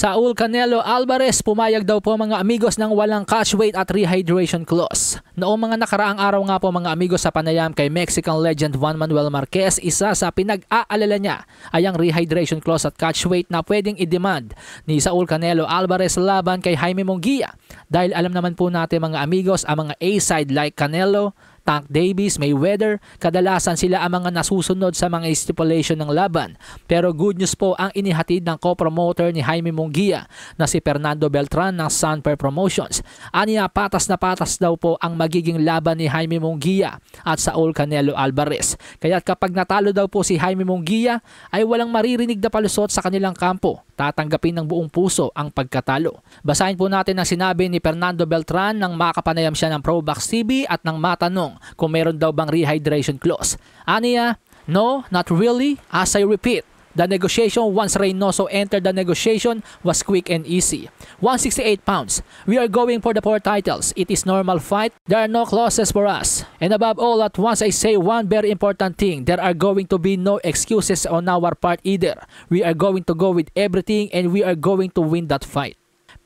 Saul Canelo Alvarez pumayag daw po mga amigos ng walang catch weight at rehydration clause. Noong mga nakaraang araw nga po mga amigos sa panayam kay Mexican legend Juan Manuel Marquez, isa sa pinag-aalala niya ay ang rehydration clause at catch weight na pwedeng i-demand ni Saul Canelo Alvarez laban kay Jaime Munguia. Dahil alam naman po natin mga amigos, ang mga A-side like Canelo, Tank Davis, Mayweather, kadalasan sila ang mga nasusunod sa mga stipulation ng laban. Pero good news po ang inihatid ng co-promoter ni Jaime Munguia na si Fernando Beltran ng Sunper Promotions. Aniya patas na patas daw po ang magiging laban ni Jaime Munguia at Saul Canelo Alvarez. Kaya kapag natalo daw po si Jaime Munguia ay walang maririnig na palusot sa kanilang kampo. Tatanggapin ng buong puso ang pagkatalo. Basahin po natin ang sinabi ni Fernando Beltran nang makapanayam siya ng Probox TV at nang matanong kung meron daw bang rehydration clause. Aniya, no, not really. As I repeat, the negotiation once Reynoso entered the negotiation was quick and easy. 168 pounds. We are going for the 4 titles. It is normal fight. There are no clauses for us. And above all, at once I say one very important thing. There are going to be no excuses on our part either. We are going to go with everything and we are going to win that fight.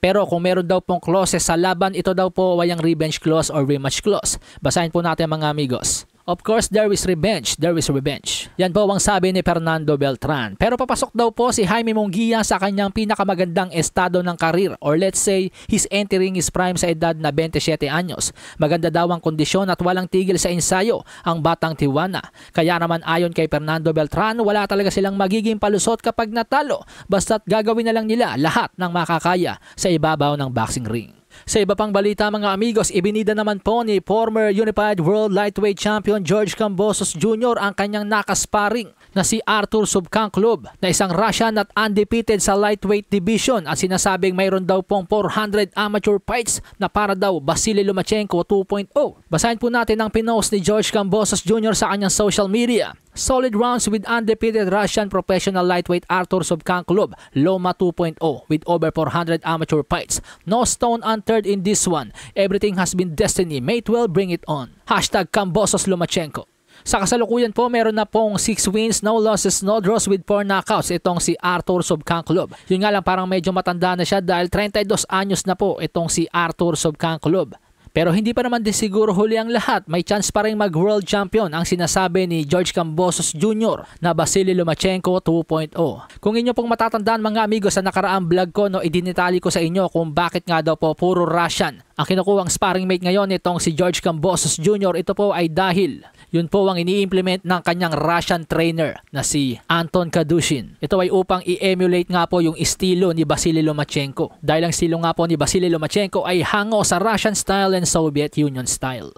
Pero kung meron daw pong clauses sa laban, ito daw po ay ang revenge clause or rematch clause. Basahin po natin mga amigos. Of course, there is revenge. There is revenge. Yan po ang sabi ni Fernando Beltran. Pero papasok daw po si Jaime Munguia sa kanyang pinakamagandang estado ng karir, or let's say, he's entering his prime sa edad na 27 anyos. Maganda daw ang kondisyon at walang tigil sa ensayo ang batang Tijuana. Kaya naman ayon kay Fernando Beltran, wala talaga silang magiging palusot kapag natalo. Basta't gagawin na lang nila lahat ng makakaya sa ibabaw ng boxing ring. Sa iba pang balita mga amigos, ibinida naman po ni former Unified World Lightweight Champion George Kambosos Jr. ang kanyang nakasparing na si Artur Subkanklub na isang Russian at undefeated sa lightweight division at sinasabing mayroon daw pong 400 amateur fights na para daw Vasily Lomachenko 2.0. Basahin po natin ang pinost ni George Kambosos Jr. sa kanyang social media. Solid rounds with undefeated Russian professional lightweight Artur Subkanklub, Loma 2.0 with over 400 amateur fights. No stone unturned in this one. Everything has been destiny. May 12, bring it on. Hashtag Kambosos Lomachenko. Sa kasalukuyan po, meron na pong 6 wins, no losses, no draws with 4 knockouts itong si Artur Subkanklub. Yun nga lang parang medyo matanda na siya dahil 32 anyos na po itong si Artur Subkanklub. Pero hindi pa naman din siguro huli ang lahat. May chance pa rin mag-world champion ang sinasabi ni George Kambosos Jr. na Vasily Lomachenko 2.0. Kung inyo pong matatandaan mga amigos sa nakaraang vlog ko, idinitali ko sa inyo kung bakit nga daw po puro Russian ang kinukuhang sparring mate ngayon itong si George Kambosos Jr. Ito po ay dahil yun po ang ini-implement ng kanyang Russian trainer na si Anton Kadushin. Ito ay upang i-emulate nga po yung estilo ni Vasily Lomachenko. Dahil ang estilo nga po ni Vasily Lomachenko ay hango sa Russian style and Soviet Union style.